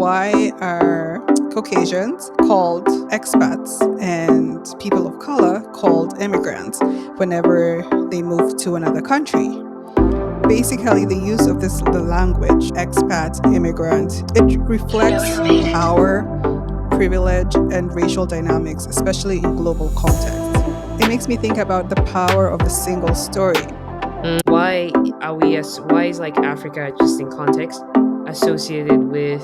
why are Caucasians called expats and people of color called immigrants whenever they move to another country? Basically, the use of the language expat, immigrant, it reflects power, privilege, and racial dynamics, especially in global context. It makes me think about the power of the single story. Why is like Africa just in context associated with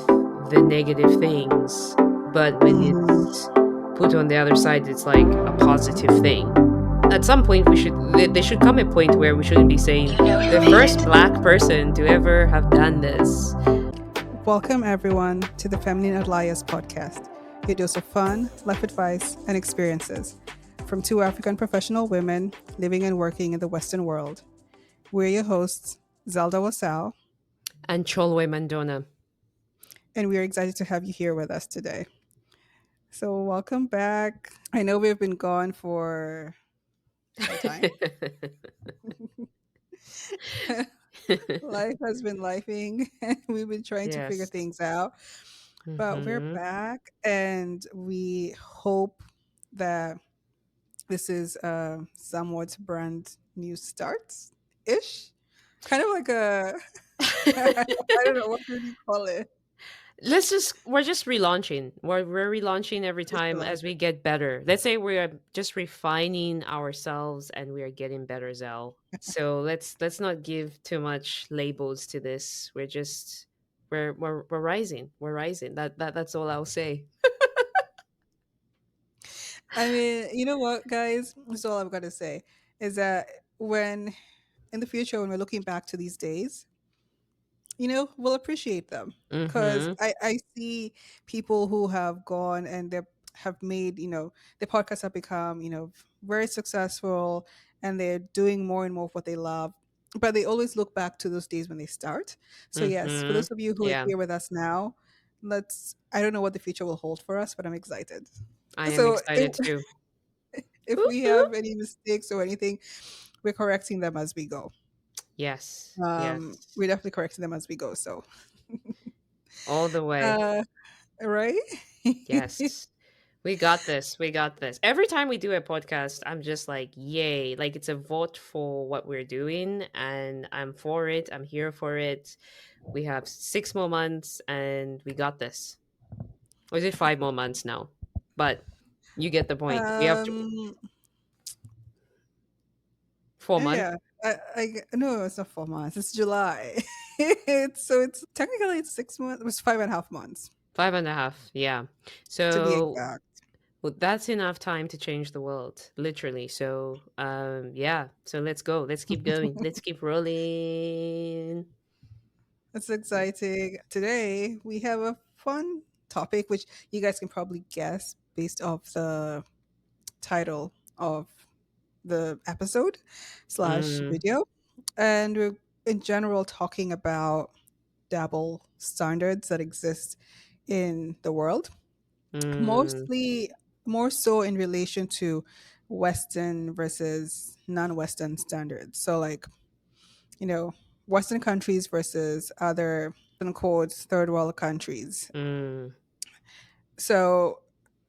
the negative things, but when Mhm. it's put on the other side, it's like a positive thing. At some point, there should come a point where we shouldn't be saying the first black person to ever have done this. Welcome, everyone, to the Feminine Outliers podcast, your dose of fun, life advice, and experiences from two African professional women living and working in the Western world. We're your hosts, Zelda Wasau, And Cholwe Mandona. and we're excited to have you here with us today. So, welcome back. I know we've been gone for some time. Life has been lifing, and we've been trying to figure Yes. things out. But we're Hmm. back, and we hope that this is a somewhat brand new start ish. Kind of like a, I don't know, what would you call it? We're just relaunching. We're relaunching every Just time relaunch as it. we get better. Let's say we are just refining ourselves and we are getting better, Zell. So let's not give too much labels to this. We're rising. We're rising. That's all I'll say. I mean, you know what, guys? That's all I've got to say is that when in the future, when we're looking back to these days, we'll appreciate them because Mm-hmm. I see people who have gone and they have made, their podcasts have become, very successful and they're doing more and more of what they love. But they always look back to those days when they start. So, yes, for Mm-hmm. those of you who are Yeah. here with us now, I don't know what the future will hold for us, but I'm excited. I am So, excited too. if Whoop, we whoop. have any mistakes or anything, we're correcting them as we go. Yes. Yes. We're definitely correcting them as we go. So, All the way. uh, right? Yes. We got this. We got this. Every time we do a podcast, I'm just like, yay. Like it's a vote for what we're doing, and I'm for it. I'm here for it. We have 6 more months, and we got this. Or is it 5 more months now? But you get the point. We have um, 4 months. yeah. No, it's not 4 months. It's July. It's technically it's 6 months. It was 5.5 months 5.5. Yeah. to be So exact. well, that's enough time to change the world, literally. So yeah. So let's go. Let's keep going. Let's keep rolling. That's exciting. Today we have a fun topic, which you guys can probably guess based off the title of the episode slash Mm, video, and we're in general talking about double standards that exist in the world, mm. mostly more so in relation to Western versus non-Western standards. So, like, you know, Western countries versus other quote third world countries. Mm, So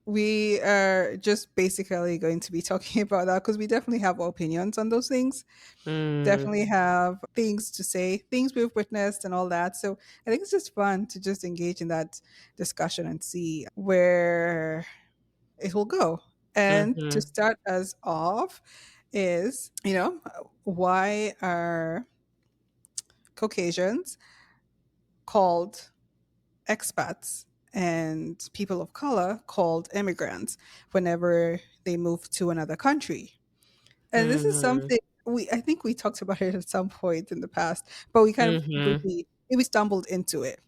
we are just basically going to be talking about that because we definitely have opinions on those things, mm, definitely have things to say, things we've witnessed and all that. So I think it's just fun to just engage in that discussion and see where it will go. And to mhm, start us off is, why are Caucasians called expats and people of color called immigrants whenever they move to another country? And this is mhm, something I think we talked about it at some point in the past, but we kind of mhm. briefly maybe stumbled into it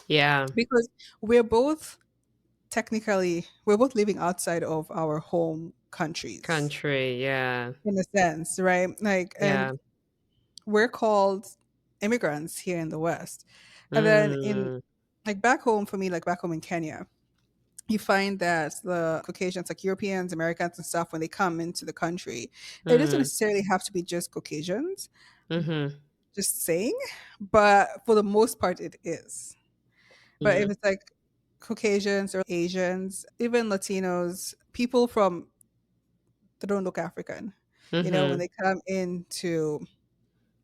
Yeah, because we're both we're both living outside of our home countries country, yeah, in a sense, right? Like, and yeah. we're called immigrants here in the West. And then in Mm, like back home for me, like back home in Kenya, you find that the Caucasians, like Europeans, Americans, and stuff, when they come into the country, it doesn't mm, necessarily have to be just Caucasians, mhm, just saying, but for the most part, it is. But if mhm, it's like Caucasians or Asians, even Latinos, people from that don't look African. When Mhm. they come into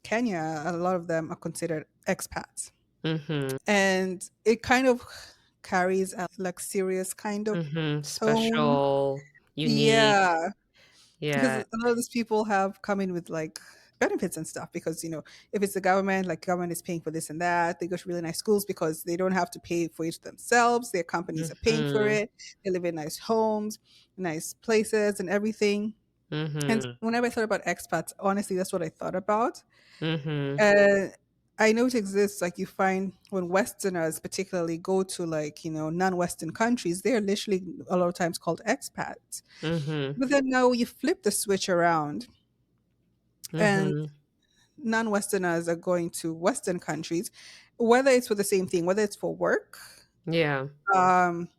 Kenya, a lot of them are considered expats. Mhm. And it kind of carries a like serious kind of Mhm. tone. Special, unique. Yeah. Because Yeah. a lot of these people have come in with like benefits and stuff because if it's the government, like government is paying for this and that, they go to really nice schools because they don't have to pay for it themselves, their companies are paying for Mhm. it, they live in nice homes, nice places and everything. And Mhm. whenever I thought about expats, honestly, that's what I thought about. Mhm. uh, I know it exists. Like you find when Westerners, particularly, go to like non-Western countries, they're literally a lot of times called expats. Mhm. But then now you flip the switch around, and Mhm. non-Westerners are going to Western countries, whether it's for the same thing, whether it's for work. Yeah. Um,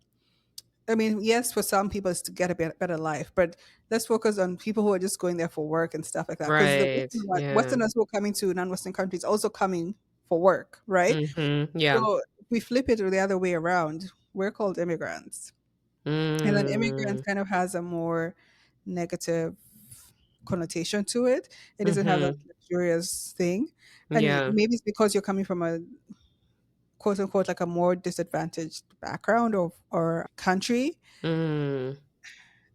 I mean, yes, for some people it's to get a better life, but let's focus on people who are just going there for work and stuff like that. Because the Right. Yeah. Westerners who are coming to non-Western countries also coming for work, right? Mhm. Yeah. So if we flip it the other way around, we're called immigrants. And then immigrants Mm. kind of has a more negative connotation to it. It doesn't have that Mhm. luxurious thing. And Yeah. maybe it's because you're coming from a quote unquote like a more disadvantaged background or country. Mm.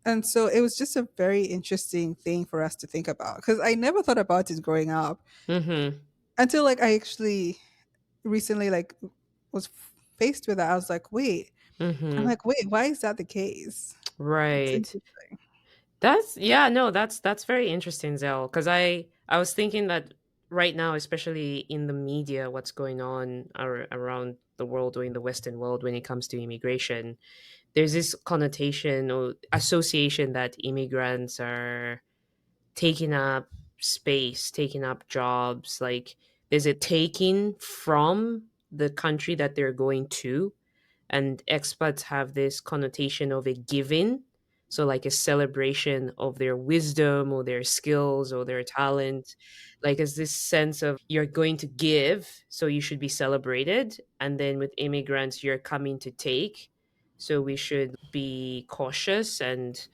And so it was just a very interesting thing for us to think about because I never thought about it growing up Mhm. until like I actually recently like was faced with that. I was like, wait, Mhm. why is that the case? It's Right. interesting. That's yeah, no, that's very interesting, Zell. Because I was thinking that right now, especially in the media, what's going on around the world or in the Western world when it comes to immigration, there's this connotation or association that immigrants are taking up space, taking up jobs. Like there's a taking from the country that they're going to, and expats have this connotation of a giving, so like a celebration of their wisdom or their skills or their talent, like as this sense of you're going to give, so you should be celebrated. And then with immigrants, you're coming to take, so we should be cautious and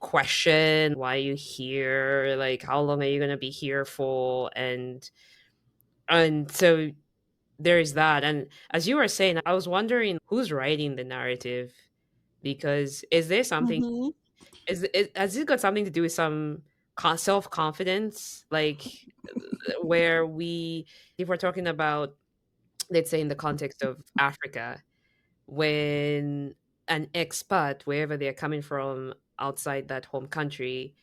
question why are you here, like how long are you going to be here for. And so there is that. And as you were saying, I was wondering who's writing the narrative, because is there something, Hmm. has it got something to do with some self confidence, like where we, if we're talking about, let's say in the context of Africa, when an expat, wherever they're coming from outside that home country,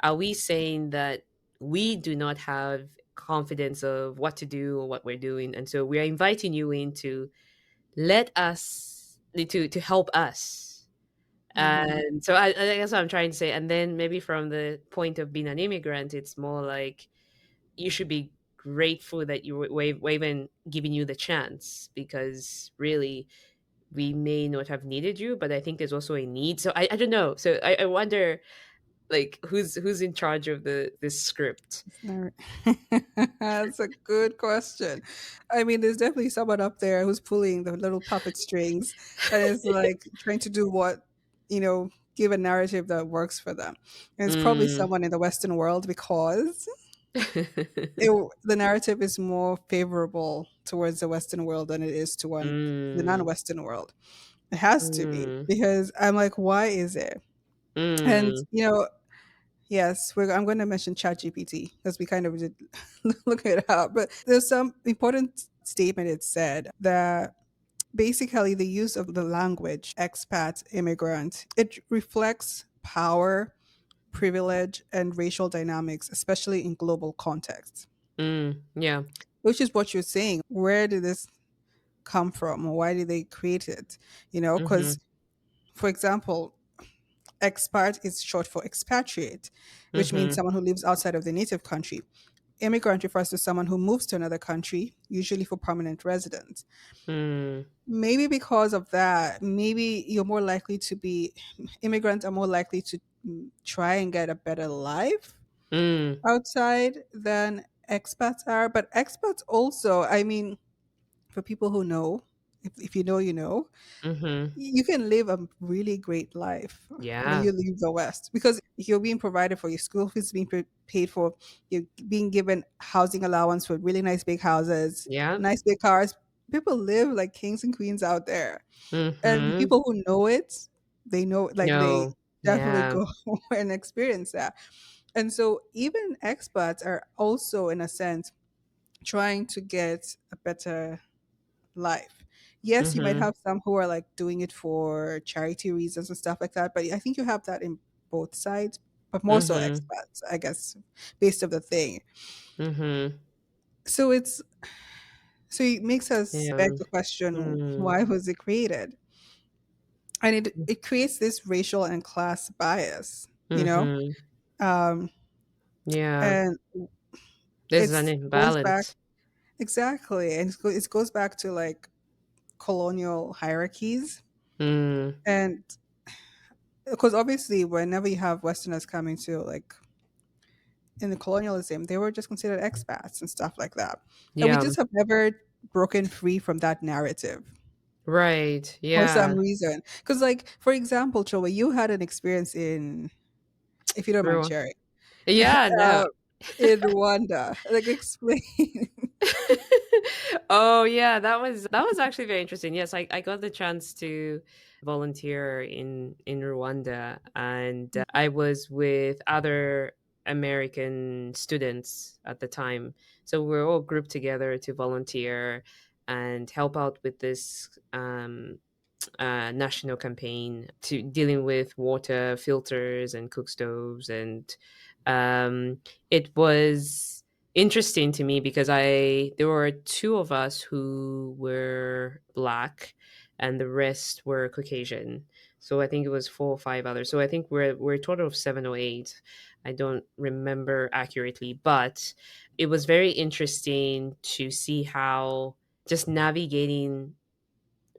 are we saying that we do not have confidence of what to do or what we're doing, and so we are inviting you in to let us, to help us. Hmm. And so I guess what I'm trying to say, and then maybe from the point of being an immigrant, it's more like you should be grateful that we're even giving you the chance, because really we may not have needed you, but I think there's also a need. So I don't know. So I wonder, like who's in charge of the this script. That's a good question. I mean, there's definitely someone up there who's pulling the little puppet strings and is like trying to do give a narrative that works for them. And it's probably Mm. someone in the Western world because the narrative is more favorable towards the Western world than it is to the Mm. non-Western world. It has to be Mm. because I'm like, why is it? And Mm. yes, I'm going to mention ChatGPT because we kind of did look it up. But there's some important statement it said that basically the use of the language expat, immigrant, it reflects power, privilege, and racial dynamics, especially in global contexts, Mm. Yeah. which is what you're saying. Where did this come from? Why did they create it? Mhm. Because, for example, expat is short for expatriate, which means Mhm. someone who lives outside of the native country. Immigrant refers to someone who moves to another country, usually for permanent residence. Mm. Maybe because of that, maybe you're more likely to be, immigrants are more likely to try and get a better life Mm. outside than expats are. But expats also, I mean, for people who know, if you know, you know, Mhm. you can live a really great life when Yeah. you leave the West, because you're being provided for, your school fees being paid for, you're being given housing allowance for really nice big houses, Yeah. nice big cars. People live like kings and queens out there. And the Mhm. people who know it, they know, like they No. definitely Yeah. go and experience that. And so even expats are also, in a sense, trying to get a better life. Yes, you might Mhm. have some who are like doing it for charity reasons and stuff like that, but I think you have that in both sides, but more so Mhm. expats, I guess, based of the thing. Mhm. So it's so it makes us Yeah. beg the question, Mm. why was it created? And it creates this racial and class bias, you know? Mhm. Um Yeah. and There's an it goes back, imbalance. exactly, and it goes back to like colonial hierarchies. Mm. And because obviously whenever you have Westerners coming to, like, in the colonialism, they were just considered expats and stuff like that, and we Yeah. just have never broken free from that narrative Right. for some Yeah. reason. Because, like, for example, Chowa, you had an experience in, if you don't mind Ru sharing, Yeah, no. uh, in Rwanda. Like, explain. Oh, yeah, that was actually very interesting. Yes, I got the chance to volunteer in Rwanda, and I was with other American students at the time. So we're all grouped together to volunteer and help out with this national campaign to dealing with water filters and cook stoves, and it was interesting to me because I there were two of us who were black and the rest were Caucasian. So I think it was four or five others. So I think we're a total of seven or eight. I don't remember accurately, but it was very interesting to see how just navigating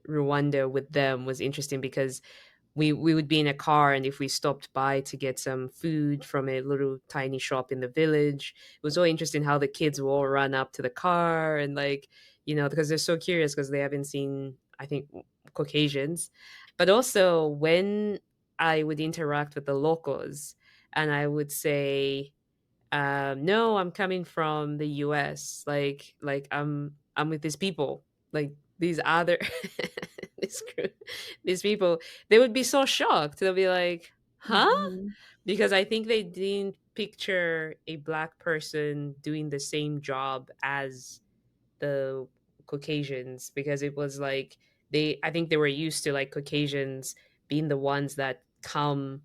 Rwanda with them was interesting because we would be in a car, and if we stopped by to get some food from a little tiny shop in the village, it was so interesting how the kids will all run up to the car and, like, because they're so curious because they haven't seen, I think, Caucasians. But also when I would interact with the locals and I would say, no, I'm coming from the US. Like I'm with these people. Like these other this group, these people, they would be so shocked. They'll be like, "Huh?" Mhm. Because I think they didn't picture a black person doing the same job as the Caucasians, because it was like I think they were used to, like, Caucasians being the ones that come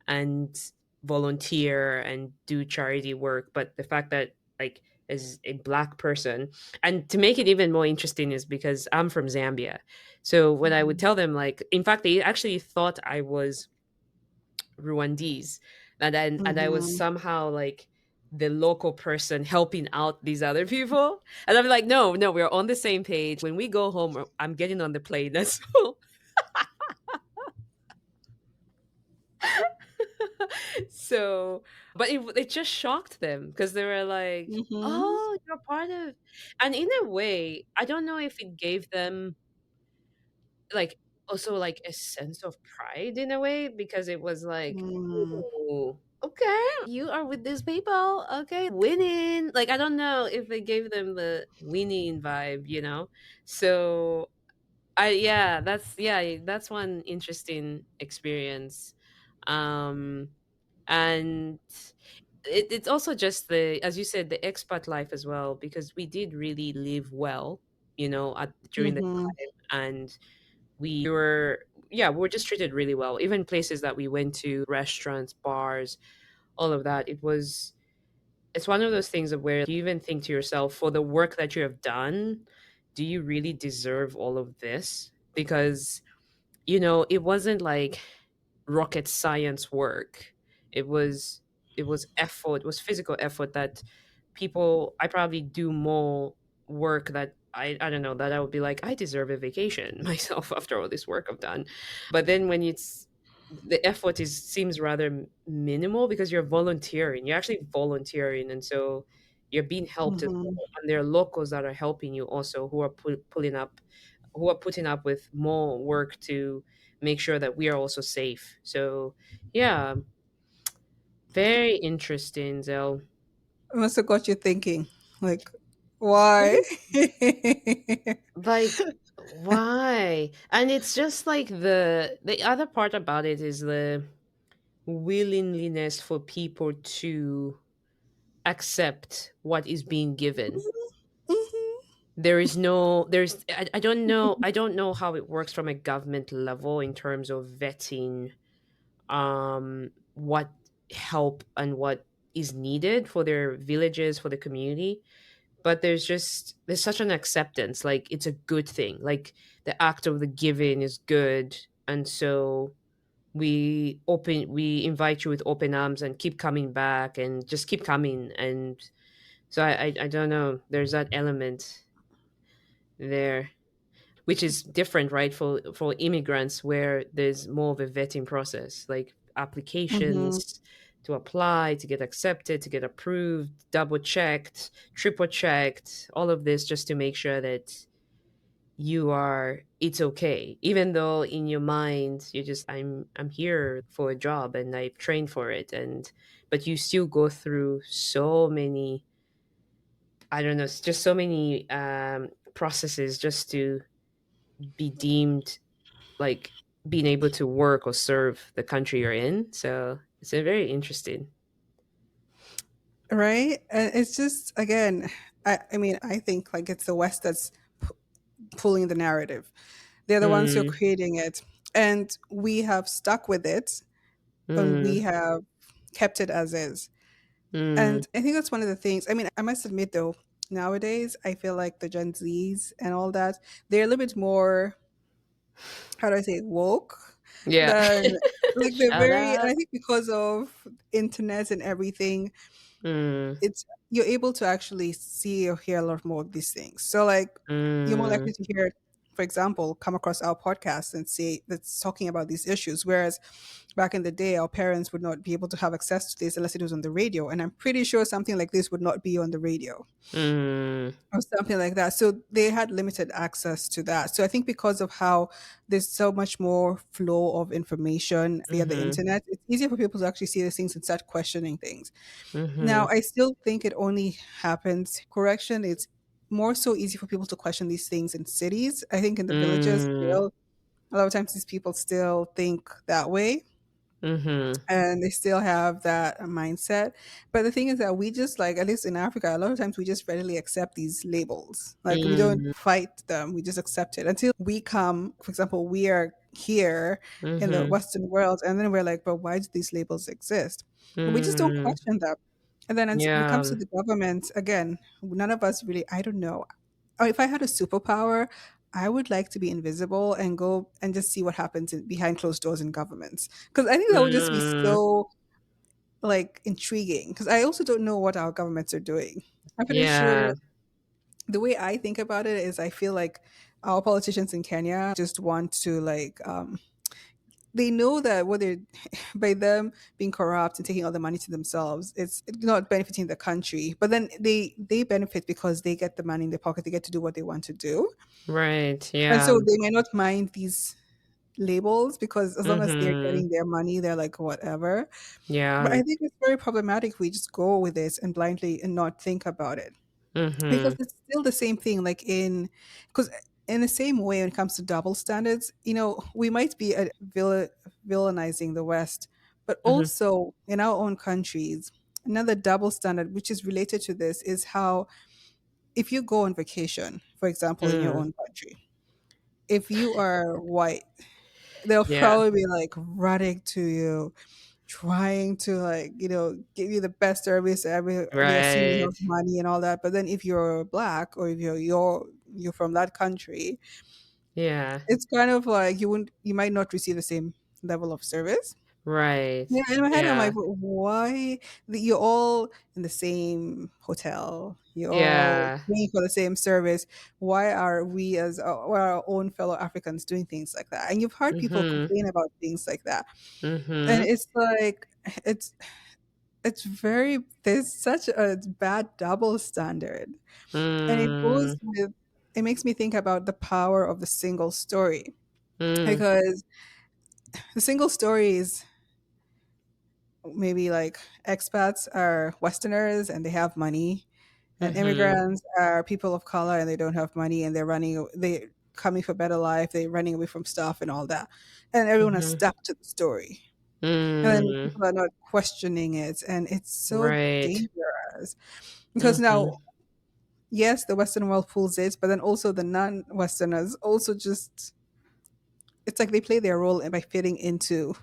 and volunteer and do charity work. But the fact that, like, as a black person, and to make it even more interesting is because I'm from Zambia. So when I would Mhm. tell them, like, in fact, they actually thought I was Rwandese, and I was Mhm. somehow like the local person helping out these other people. And I'm like, no, no, we're on the same page. When we go home, I'm getting on the plane. That's all. So, but it just shocked them because they were like, Mhm. "Oh, you're part of," and in a way, I don't know if it gave them, like, also, like, a sense of pride in a way, because it was like, Mm. "Oh, okay, you are with these people, okay, winning." Like, I don't know if it gave them the winning vibe. So, that's one interesting experience. Um, and it's also just as you said, the expat life as well, because we did really live well, during the Mhm. time, and we were, yeah, we were just treated really well. Even places that we went to, restaurants, bars, all of that. It's one of those things of where you even think to yourself, for the work that you have done, do you really deserve all of this? Because it wasn't like rocket science work. It was effort, it was physical effort that I probably do more work that I don't know, that I would be like, I deserve a vacation myself after all this work I've done. But then when the effort seems rather minimal, because you're actually volunteering, and so you're being helped as Mhm. well. And there are locals that are helping you also, who are pulling up who are putting up with more work to make sure that we are also safe. So yeah, very interesting, Zell. It must have got you thinking, like, why? Like, why? And it's just like the other part about it is the willingness for people to accept what is being given. Mhm. There is no there's I don't know how it works from a government level in terms of vetting what help and what is needed for their villages, for the community. But there's such an acceptance, like it's a good thing, like the act of the giving is good. And so we invite you with open arms and keep coming back and just keep coming. And so I don't know, there's that element there, which is different, right, for immigrants, where there's more of a vetting process, like Mhm. applications to apply, to get accepted, to get approved, double checked, triple checked, all of this just to make sure that it's okay, even though in your mind you're just, I'm here for a job and I've trained for it. And but you still go through so many, I don't know, just so many processes just to be deemed like being able to work or serve the country you're in. So it's a very interesting. Right? And it's just, again, I mean, I think like it's the West that's pulling the narrative. They're the ones who are Mm, creating it. And we have stuck with it and we mm, have kept it as is. mm. And I think that's one of the things. I mean, I must admit though, nowadays I feel like the Gen Zs and all that, they're a little bit more, how do I say, it, woke Yeah. than, like, they're Shout very, and out. I think because of internet and everything, Mm, it's, you're able to actually see or hear a lot more of these things. So like you're more likely mm, to hear, for example, come across our podcast and see that's talking about these issues. Whereas back in the day, our parents would not be able to have access to this unless it was on the radio. And I'm pretty sure something like this would not be on the radio mm, or something like that. So they had limited access to that. So I think because of how there's so much more flow of information via the mm-hmm, internet, it's easier for people to actually see these things and start questioning things. Now, mm-hmm, I still think it only happens, correction, it's more so easy for people to question these things in cities. I think in the villages, mm, still, a lot of times these people still think that way mm-hmm, and they still have that mindset. But the thing is that we just, like, at least in Africa, a lot of times we just readily accept these labels. Like, we don't mm, fight them, we just accept it until we come, for example, we are here in the mm-hmm, Western world, and then we're like, but why do these labels exist? And we just don't mm. question them. And then when it comes Yeah, to the government, again, none of us really, I don't know. If I had a superpower, I would like to be invisible and go and just see what happens behind closed doors in governments. Because I think that would just be mm, so, like, intriguing. Because I also don't know what our governments are doing. I'm pretty sure yeah, the way I think about it is I feel like our politicians in Kenya just want to, like, they know that what they're by them being corrupt and taking all the money to themselves, it's not benefiting the country. But then they benefit because they get the money in their pocket, they get to do what they want to do. right, And yeah, so they may not mind these labels because as long as they're mm-hmm, getting their money, they're like, whatever. But yeah, I think it's very problematic if we just go with this and blindly and not think about it. Because mm-hmm, it's still the same thing, like because in the same way, when it comes to double standards, we might be villainizing the West, but mm-hmm, also in our own countries, another double standard, which is related to this, is how if you go on vacation, for example, in your mm, own country, if you are white, they'll yeah, probably be like running to you, trying to, like, give you the best service ever. They assume you right, have money and all that. But then if you're black or if you're from that country, yeah, it's kind of like you might not receive the same level of service. right, Yeah, in my head, I'm yeah, like, why? You're all in the same hotel. You're all yeah, paying for the same service. Why are we, as our own fellow Africans, doing things like that? And you've heard people mm-hmm, complain about things like that, and mm-hmm, it's like it's there's such a bad double standard, and it goes mm, with. it makes me think about the power of the single story, Mm, because the single stories, maybe like expats are Westerners and they have money, and mhm, immigrants are people of color and they don't have money and they coming for better life, they're running away from stuff and all that, and everyone has mhm, stuck to the story, and then mm, people are not questioning it, and it's so right. dangerous because now, Mhm, yes, the Western world pulls it, but then also the non-Westerners also just, it's like they play their role by fitting into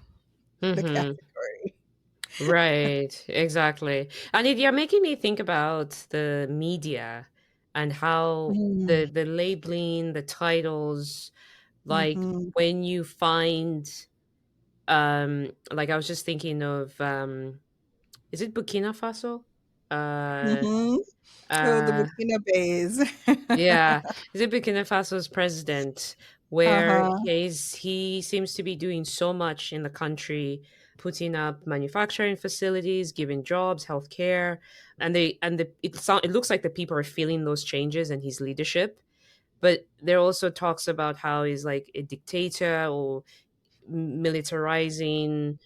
the mhm. category. Right, exactly. And you're making me think about the media and how Mm, the labeling, the titles, like mhm, when you find like I was just thinking of is it Burkina Faso? Uh mhm. Oh, the uh Burkina Fays. yeah, is it Burkina Faso's president where Uh-huh. he seems to be doing so much in the country, putting up manufacturing facilities, giving jobs, healthcare, and it looks like the people are feeling those changes and his leadership. But there also talks about how he's like a dictator or militarizing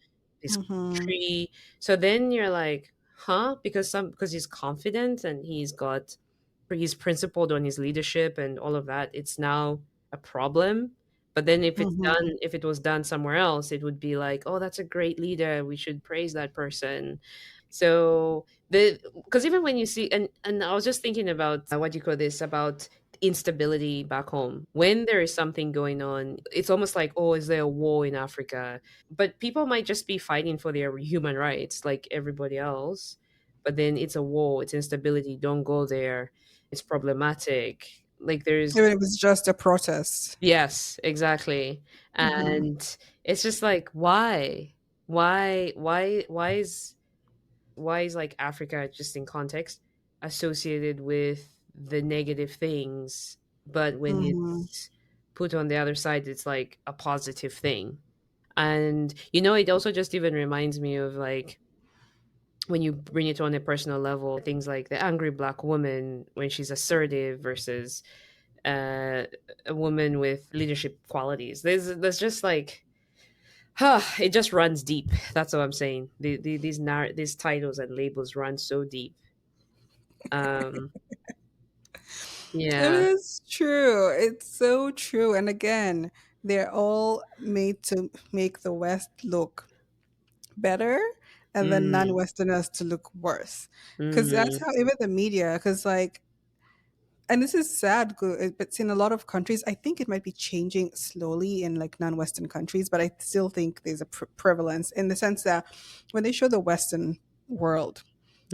this Mhm, country. So then you're like, huh? Because he's confident and he's principled on his leadership and all of that, it's now a problem. But then mhm. if it was done somewhere else, it would be like, oh, that's a great leader. We should praise that person. So the because even when you see and I was just thinking about what do you call this about instability back home. When there is something going on, it's almost like, oh, is there a war in Africa? But people might just be fighting for their human rights like everybody else. But then it's a war, it's instability, don't go there. It's problematic. Like there's Even if it's just a protest. yes, exactly. Mhm, And it's just like why? Why is like Africa just in context associated with the negative things, but when mhm, it's put on the other side, it's like a positive thing. And it also just even reminds me of like when you bring it on a personal level, things like the angry black woman when she's assertive versus uh, a woman with leadership qualities. There's just like it just runs deep. That's what I'm saying. These titles and labels run so deep. Um, it yeah. is true. It's so true. And again, they're all made to make the West look better and the Mm, non-Westerners to look worse. Because that's mm, how even the media, because like, and this is sad, but in a lot of countries, I think it might be changing slowly in like non-Western countries, but I still think there's a prevalence in the sense that when they show the Western world,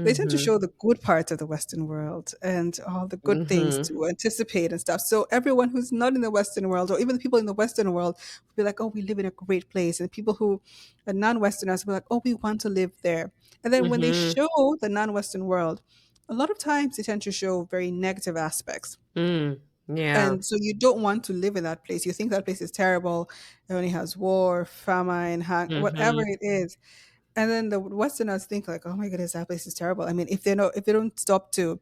they tend to mhm, show the good parts of the Western world and all the good things mhm, to anticipate and stuff. So everyone who's not in the Western world, or even the people in the Western world, will be like, "Oh, we live in a great place," and people who are non-Westerners will be like, "Oh, we want to live there." And then when they mhm, show the non-Western world, a lot of times they tend to show very negative aspects. mm. Yeah. And so you don't want to live in that place. You think that place is terrible. It only has war, famine, whatever Mhm, it is. And then the Westerners think like, oh my goodness, that place is terrible. I mean, if they don't stop to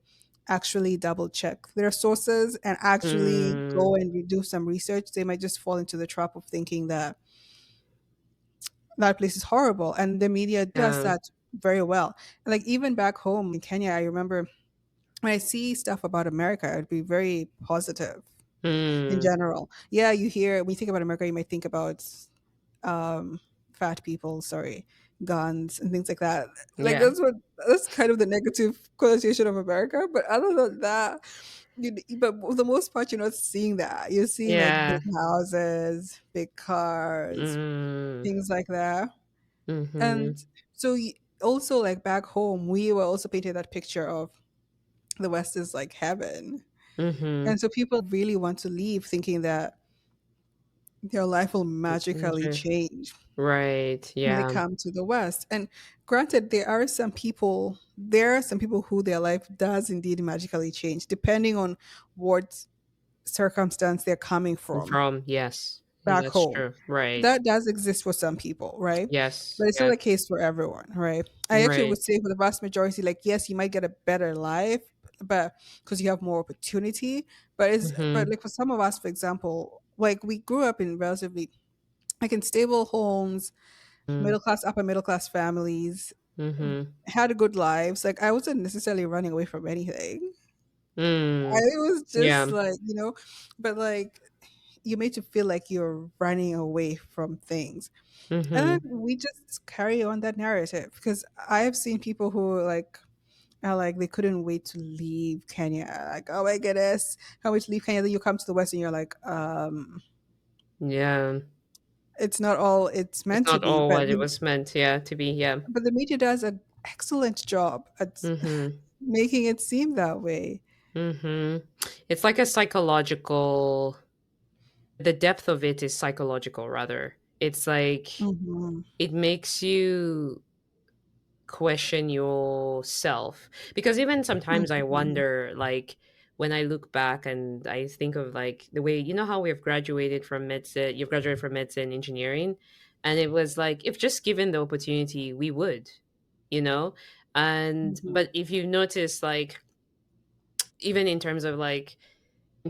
actually double check their sources and actually mm. go and do some research, they might just fall into the trap of thinking that that place is horrible. And the media does Yeah. that very well. Like even back home in Kenya, I remember when I see stuff about America, I'd be very positive in Mm. general. Yeah, you hear when you think about America, you might think about um, fat people, sorry, guns and things like that. Like Yeah. that's kind of the negative connotation of America. But other than that, but for the most part, you're not seeing that. You're seeing like Yeah. big houses, big cars, Mm. things like that. And Mhm, so also like back home, we were also painted that picture of the West is like heaven. mhm. And so people really want to leave thinking that their life will magically Okay. change Right. when they Yeah. come to the West. And granted, there are some people who their life does indeed magically change, depending on what circumstance they're coming from From yes. back That's home. true. Right. That does exist for some people, right? Yes. But it's not Yes. the case for everyone, right? I actually Right. would say for the vast majority, like, yes, you might get a better life, but because you have more opportunity, but Mhm. like for some of us, for example, like we grew up in relatively like in stable homes, Mm. middle class, upper middle class families, Mhm. had good lives. Like I wasn't necessarily running away from anything. I Mm. it was just Yeah. like, but like you made you feel like you're running away from things. And then Mhm. we just carry on that narrative because I have seen people who like are like they couldn't wait to leave Kenya. Like, oh my goodness, can't wait to leave Kenya. Then you come to the West and you're like, Yeah. it's not all it's It's meant to not be. all what it was meant, yeah, to be, yeah. But the media does an excellent job at Mhm. making it seem that way. Mhm. It's like a psychological, the depth of it is psychological rather. It's like Hmm. it makes you question yourself, because even sometimes I Hmm. wonder, like, when I look back and I think of like the way, how we've graduated from medicine, you've graduated from medicine engineering, and it was like if just given the opportunity we would, you know and Hmm. but if you notice, like, even in terms of like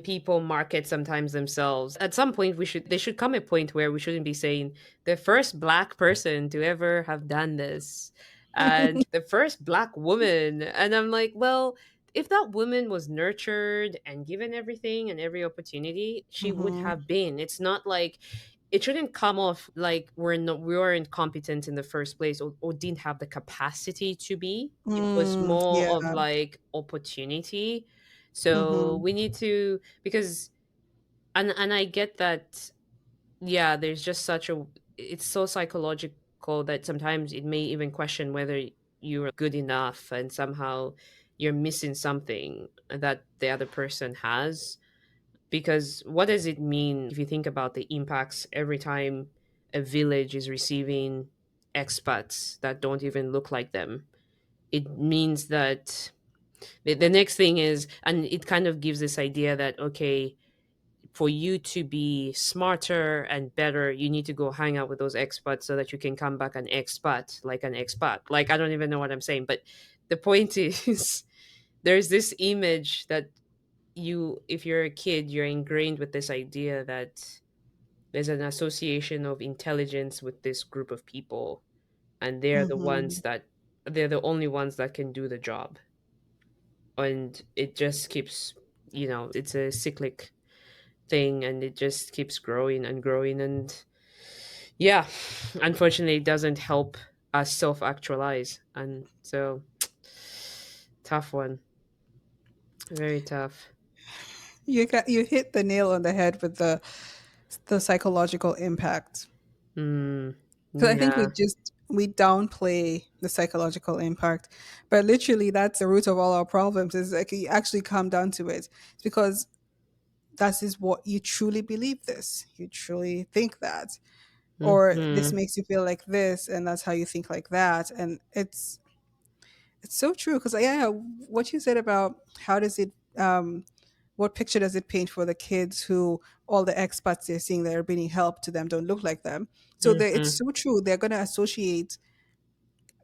people market sometimes themselves, at some point we should they should come a point where we shouldn't be saying the first black person to ever have done this and the first black woman, and I'm like, well, if that woman was nurtured and given everything and every opportunity, she would Hmm. have been. It's not like it shouldn't come off like we weren't competent in the first place, or didn't have the capacity to be. It was more Yeah. of like opportunity. So Hmm. we need to, because and I get that, yeah, there's just such a, it's so psychological that sometimes it may even question whether you're good enough, and somehow you're missing something that the other person has. Because what does it mean if you think about the impacts every time a village is receiving expats that don't even look like them? It means that the next thing is, and it kind of gives this idea that, okay, for you to be smarter and better, you need to go hang out with those expats so that you can come back an expat, like an expat. Like, I don't even know what I'm saying, but the point is, there's this image that if you're a kid, you're ingrained with this idea that there's an association of intelligence with this group of people, and Hmm. they're the only ones that can do the job. And it just keeps, it's a cyclic thing, and it just keeps growing and growing, and yeah, unfortunately it doesn't help us self actualize. And so, tough one, very tough. You hit the nail on the head with the psychological impact. Mm, Because I think yeah. we downplay the psychological impact, but literally that's the root of all our problems. Is like you actually come down to it. It's because that is what you truly believe. This you truly think that, or this Mm-hmm. makes you feel like this, and that's how you think like that. And it's so true because yeah, what you said about how does it what picture does it paint for the kids who all the expats they're seeing that are bringing help to them don't look like them. So it's Mm-hmm. so true. They're going to associate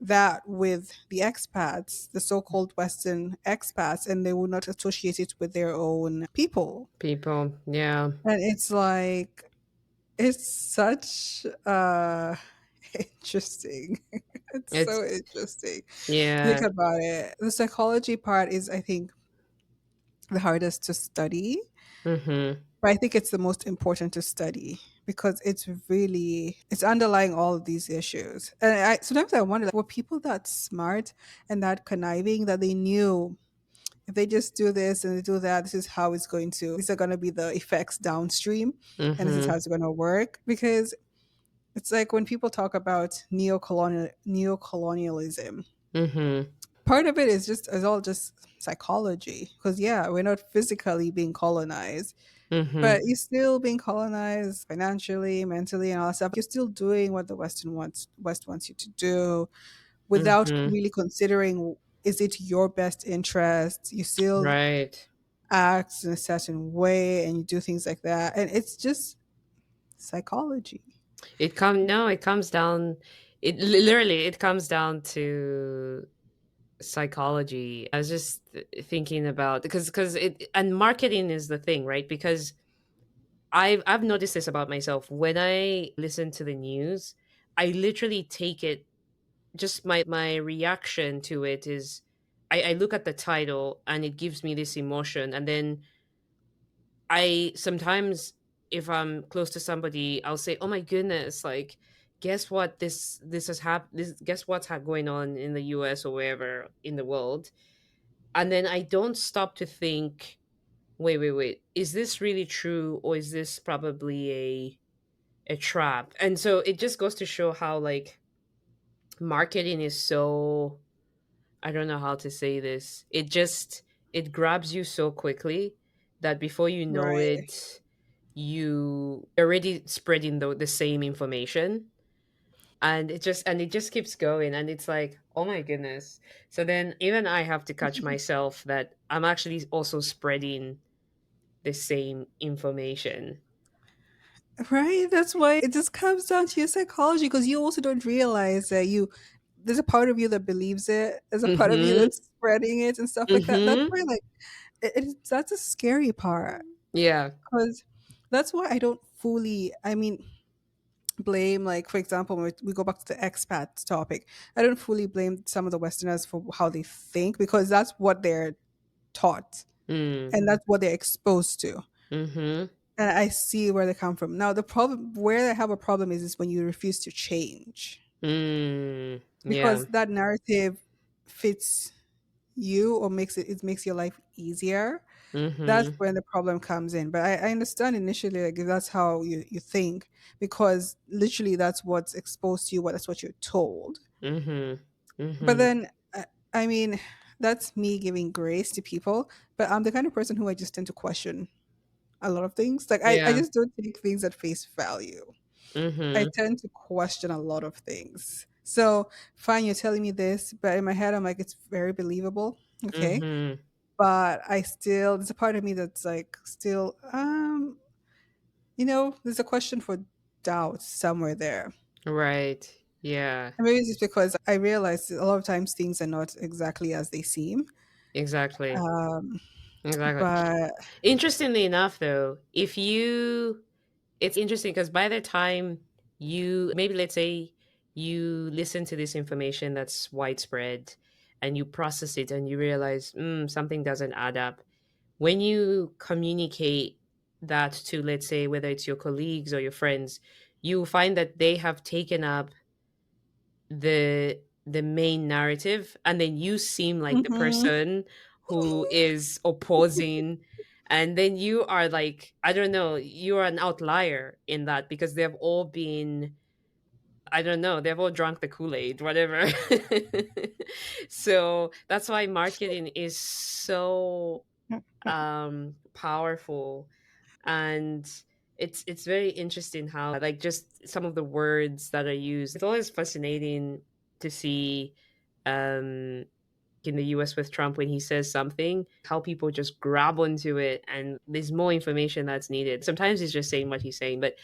that with the expats, the so-called Western expats, and they will not associate it with their own people. People, yeah. And it's like it's such interesting. It's so It's interesting. Think yeah. about it. The psychology part is, I think, the hardest to study, Mm-hmm. but I think it's the most important to study because it's underlying all of these issues. And I sometimes I wonder, like, were people that smart and that conniving that they knew if they just do this and they do that, this is how it's going to. These are going to be the effects downstream, and this is how Mm-hmm. it's going to work. Because it's like when people talk about neocolonialism, Mm-hmm. part of it is all just psychology. Because yeah, we're not physically being colonized, but Mm-hmm. you're still being colonized financially, mentally, and all that stuff. You're still doing what the West wants you to do without Mm-hmm. really considering is it your best interest. You still Right. act in a certain way and you do things like that. And it's just psychology. It comes down, literally it comes down to psychology. I was just thinking about, because it and marketing is the thing, right? Because I've noticed this about myself. When I listen to the news, I literally take it, just my reaction to it is I look at the title and it gives me this emotion, and then I sometimes, if I'm close to somebody, I'll say, "Oh my goodness, like guess what, this has happened, this guess what's going on in the US or wherever in the world." And then I don't stop to think, wait, is this really true, or is this probably a trap? And so it just goes to show how, like, marketing is so, I don't know how to say this. It grabs you so quickly that before you know Right. it, you already spreading the same information, and it just keeps going, and it's like, oh my goodness. So then even I have to catch myself that I'm actually also spreading the same information. Right. That's why it just comes down to your psychology because you also don't realize that there's a part of you that believes it. There's a part of you Mhm. that's spreading it and stuff like that. That's Mhm. why, like, that's a scary part Yeah. because that's why I don't fully, I mean, blame, like, for example, when we go back to the expat topic, I don't fully blame some of the Westerners for how they think because that's what they're taught Mm. and that's what they're exposed to. Mhm. And I see where they come from. Now, the problem where I have a problem is when you refuse to change Mm. Yeah. because that narrative fits you or makes your life easier. That's Mhm. when the problem comes in. But I understand initially, like, if that's how you think, because literally that's what's exposed to you, that's what you're told. Mhm. But Mhm. then, I mean, that's me giving grace to people. But I'm the kind of person who I just tend to question a lot of things. Like, I Yeah. just don't take things at face value. I Mhm. tend to question a lot of things. So, fine, you're telling me this, but in my head, I'm like, it's very believable. Okay. Mhm. But there's a part of me that's like, still, there's a question for doubt somewhere there. Right. Yeah. And maybe it's just because I realize that a lot of times things are not exactly as they seem. Exactly. Um, Exactly. but Interestingly enough, though, if you it's interesting because by the time you, maybe let's say you listen to this information that's widespread and you process it and you realize, something doesn't add up. When you communicate that to, let's say, whether it's your colleagues or your friends, you find that they have taken up the main narrative, and then you seem like the mhm. person who is opposing, and then you are like, I don't know, you are an outlier in that because they've all been, I don't know, they've all drunk the Kool-Aid, whatever. So that's why marketing is so powerful. And it's very interesting how, like, just some of the words that are used. It's always fascinating to see, um in the US with Trump, when he says something, how people just grab onto it, and there's more information that's needed. Sometimes he's just saying what he's saying, but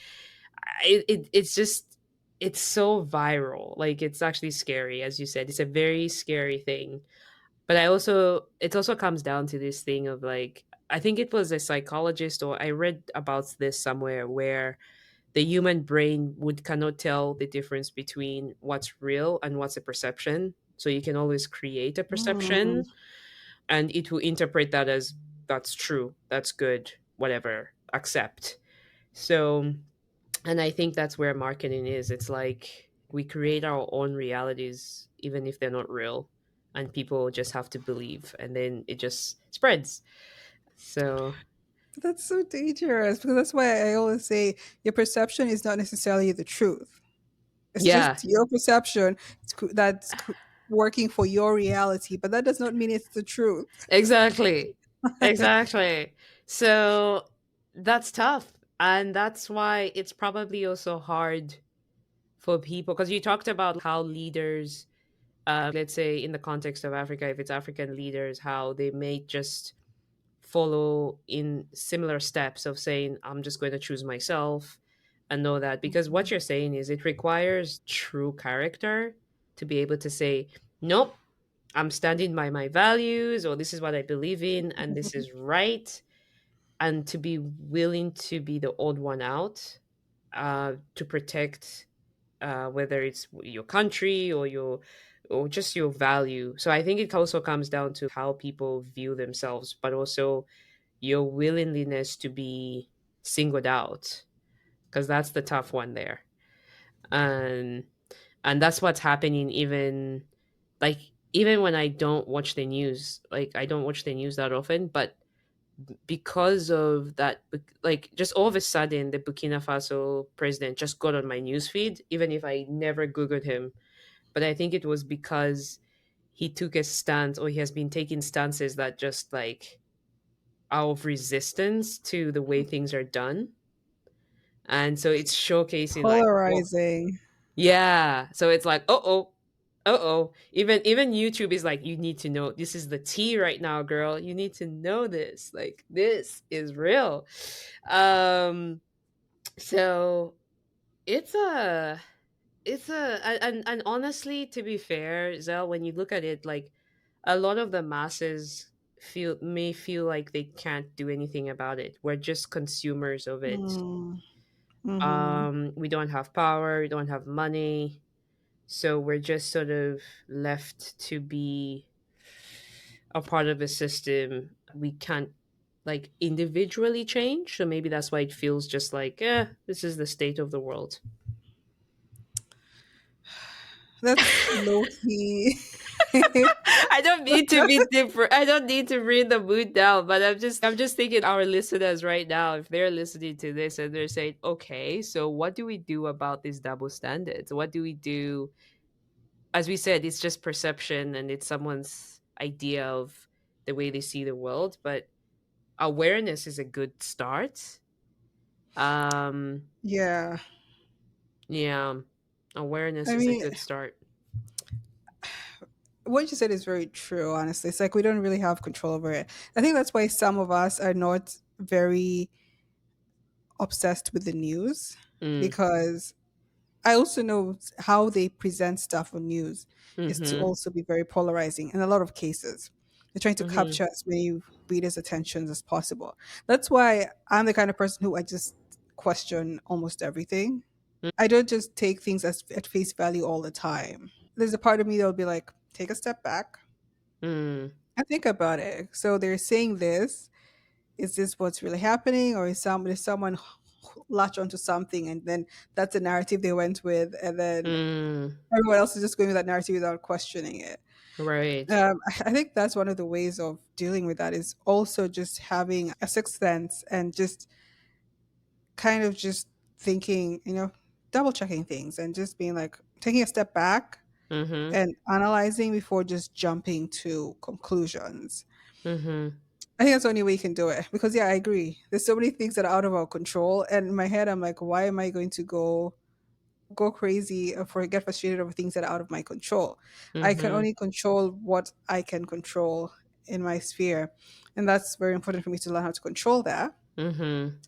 it's just, it's so viral. Like, it's actually scary. As you said, it's a very scary thing. But it also comes down to this thing of, like, I think it was a psychologist, or I read about this somewhere, where the human brain would cannot tell the difference between what's real and what's a perception. So you can always create a Mm. perception, and it will interpret that as, that's true, that's good, whatever, accept. So, and I think that's where marketing is. It's like we create our own realities, even if they're not real, and people just have to believe, and then it just spreads. So, That's so dangerous because that's why I always say your perception is not necessarily the truth. It's just yeah, your perception working for your reality, but that does not mean it's the truth. exactly. Exactly. So that's tough. And that's why it's probably also hard for people, because you talked about how leaders, let's say in the context of Africa, if it's African leaders, how they may just follow in similar steps of saying, I'm just going to choose myself and know that. Because what you're saying is, it requires true character to be able to say, nope, I'm standing by my values, or this is what I believe in, and this is right. And to be willing to be the odd one out, to protect, whether it's your country or your, or just your value. So I think it also comes down to how people view themselves, but also your willingness to be singled out, because that's the tough one there. And and that's what's happening, even like, even when I don't watch the news, like I don't watch the news that often, but because of that, like just all of a sudden the Burkina Faso president just got on my news feed, even if I never googled him. But I think it was because he took a stance, or he has been taking stances that just like are of resistance to the way things are done. And so it's showcasing like, well, Polarizing. yeah. So it's like, oh, oh. Even YouTube is like, you need to know, this is the tea right now, girl. You need to know this. Like, this is real. Um, so it's a and honestly, to be fair, Zell, when you look at it, like a lot of the masses feel like they can't do anything about it. We're just consumers of it. Mm, mm-hmm. We don't have power, we don't have money, so we're just sort of left to be a part of a system we can't like individually change. So maybe that's why it feels just like, this is the state of the world. That's low key. I don't need to be different. I don't need to bring the mood down, but I'm just thinking our listeners right now, if they're listening to this and they're saying, okay, so what do we do about these double standards? What do we do? As we said, it's just perception and it's someone's idea of the way they see the world, but awareness is a good start. Um, Yeah. yeah, awareness I is a mean, good start. what you said is very true, honestly. It's like we don't really have control over it. I think that's why some of us are not very obsessed with the news, Mm, because I also know how they present stuff on news is to mm-hmm, also be very polarizing in a lot of cases. They're trying to mm-hmm, capture as many readers' attentions as possible. That's why I'm the kind of person who I just question almost everything. I don't just take things as at face value all the time. There's a part of me that will be like, take a step back mm, and think about it. So they're saying this. Is this what's really happening, or is someone latch onto something and then that's the narrative they went with, and then mm, everyone else is just going with that narrative without questioning it. right. I think that's one of the ways of dealing with that is also just having a sixth sense and just kind of just thinking, double checking things and just being like taking a step back Mm-hmm, and analyzing before just jumping to conclusions. mm-hmm, I think that's the only way you can do it because, yeah, I agree. There's so many things that are out of our control, and in my head, I'm like, why am I going to go crazy or get frustrated over things that are out of my control? I can mm-hmm, only control what I can control in my sphere, and that's very important for me to learn how to control that. mm-hmm,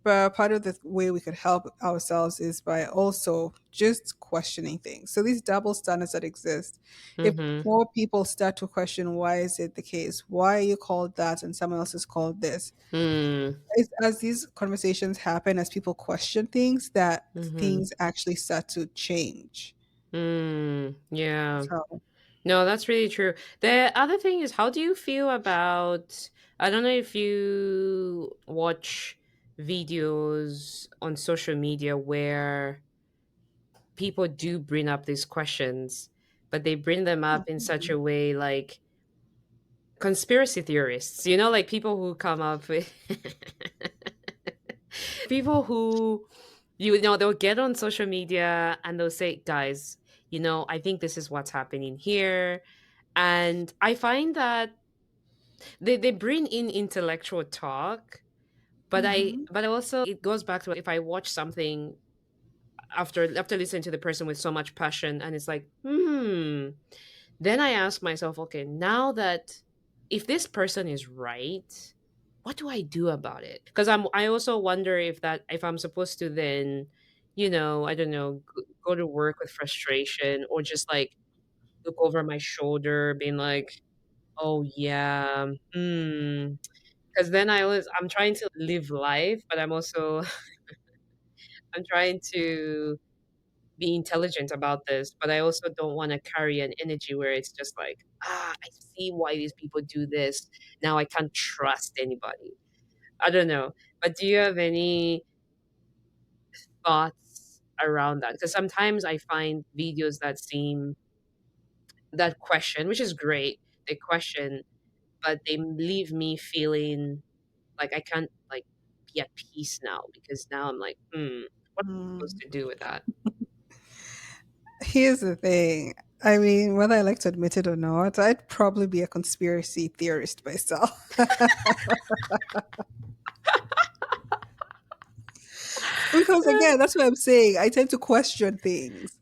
But part of the way we could help ourselves is by also just questioning things. So these double standards that exist, if mm-hmm, more people start to question why is it the case, why are you called that and someone else is called this, mm, as these conversations happen, as people question things, that mm-hmm, things actually start to change. yeah. So No, that's really true. The other thing is, how do you feel about? I don't know if you watch videos on social media where people do bring up these questions, but they bring them up in such mhm, a way like conspiracy theorists, like people who come up with people who, they'll get on social media and they'll say, guys, I think this is what's happening here. And I find that they bring in intellectual talk, but mhm, but also it goes back to, if I watch something after listening to the person with so much passion, and it's like, then I ask myself, okay, now that, if this person is right, what do I do about it? Because I also wonder if I'm supposed to then, I don't know, go to work with frustration, or just like look over my shoulder, being like, "Oh yeah, because then I'm trying to live life, but I'm also I'm trying to be intelligent about this, but I also don't wanna carry an energy where it's just like, "Ah, I see why these people do this. Now I can't trust anybody." I don't know, but do you have any thoughts around that? Because sometimes I find videos that question, which is great, they question, but they leave me feeling like I can't, like, be at peace now because now I'm like, what am I supposed Mm. to do with that?" Here's the thing. I mean, whether I like to admit it or not, I'd probably be a conspiracy theorist myself. Because again, that's what I'm saying. I tend to question things.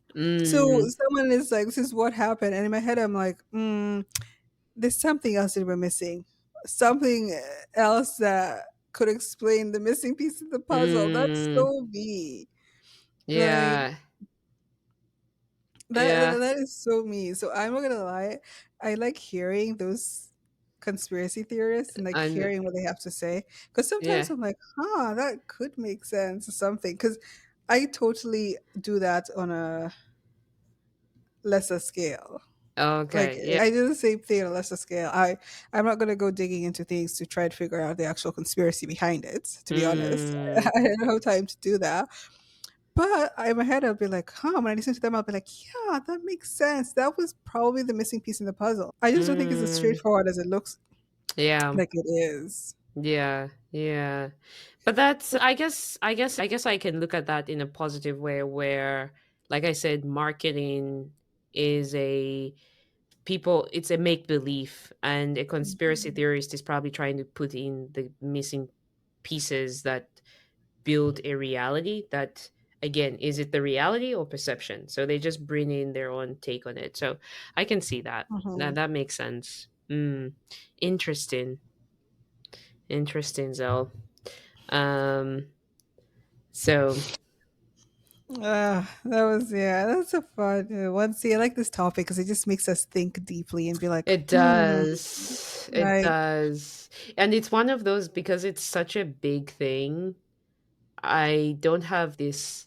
So Mm, someone is like, "This is what happened," and in my head, I'm like, "There's something else that we're missing. Something else that could explain the missing piece of the puzzle." That's mm, so me. Like yeah, that. yeah, That is so me. So I'm not gonna lie. I like hearing those conspiracy theorists and like and hearing what they have to say because sometimes yeah, I'm like, "Huh, that could make sense or something." Because I totally do that on a lesser scale. Like okay, yeah, I do the same thing on a lesser scale. I'm not gonna go digging into things to try to figure out the actual conspiracy behind it. To be honest, mm, I don't have time to do that. But in my head, I'll be like, "Huh." When I listen to them, I'll be like, "Yeah, that makes sense. That was probably the missing piece in the puzzle." I just don't think it's as mm, straightforward as it looks yeah. like it is. Yeah, yeah. But that's I guess I can look at that in a positive way where, like I said, marketing is a it's a make believe, and a conspiracy Mhm. theorist is probably trying to put in the missing pieces that build a reality that, again, is it the reality or perception? So they just bring in their own take on it. So I can see that. Mhm. That makes sense. Interesting. Interesting, Zell. Um, so That was yeah. That's a fun one. See, I like this topic because it just makes us think deeply and be like, it hmm, does. It like does. And it's one of those, because it's such a big thing. I don't have this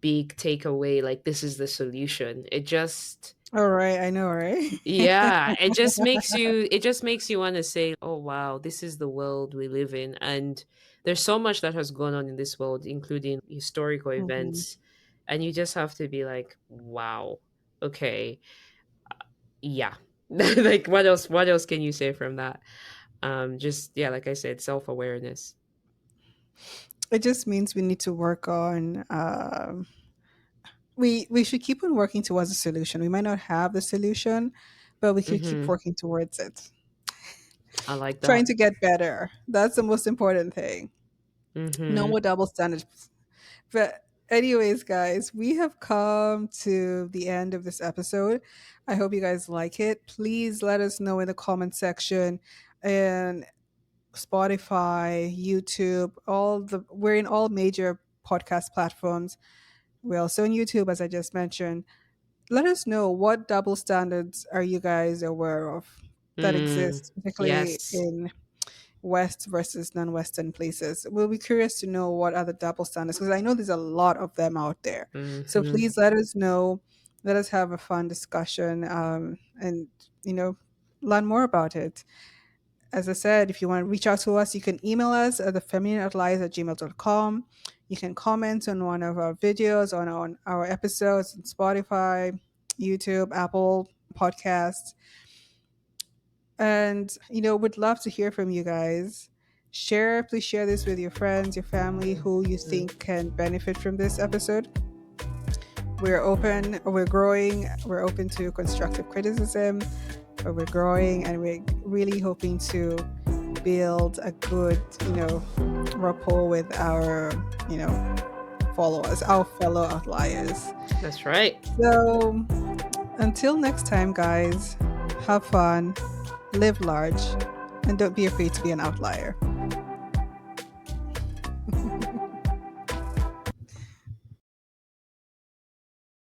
big takeaway like this is the solution. It just, all right, I know, right? yeah, it just makes you want to say, "Oh wow, this is the world we live in." And there's so much that has gone on in this world, including historical Mhm. events, and you just have to be like, "Wow. Okay. Yeah." Like what else can you say from that? Just, yeah, like I said, self-awareness. It just means we need to work on. We should keep on working towards a solution. We might not have the solution, but we could keep Mhm. working towards it. I like Trying that. to get better. That's the most important thing. No Mhm. more double standards. But anyways, guys, we have come to the end of this episode. I hope you guys like it. Please let us know in the comment section and Spotify, YouTube, all the we're in all major podcast platforms. We're also on YouTube, as I just mentioned. Let us know what double standards are you guys aware of that Mm. exist, particularly Yes. in West versus non-Western places. We'll be curious to know what are the double standards because I know there's a lot of them out there. So Mhm. please let us know. Let us have a fun discussion and you know learn more about it. As I said, if you want to reach out to us, you can email us at thefemininoutliers@gmail.com. You can comment on one of our videos on our episodes on Spotify, YouTube, Apple Podcasts. And, would love to hear from you guys. Please share this with your friends, your family who you Mhm. think can benefit from this episode. We're open, we're growing, we're open to constructive criticism, but we're growing and we're really hoping to build a good, rapport with our, you know, followers, our fellow outliers. That's right. So until next time, guys, have fun, live large, and don't be afraid to be an outlier.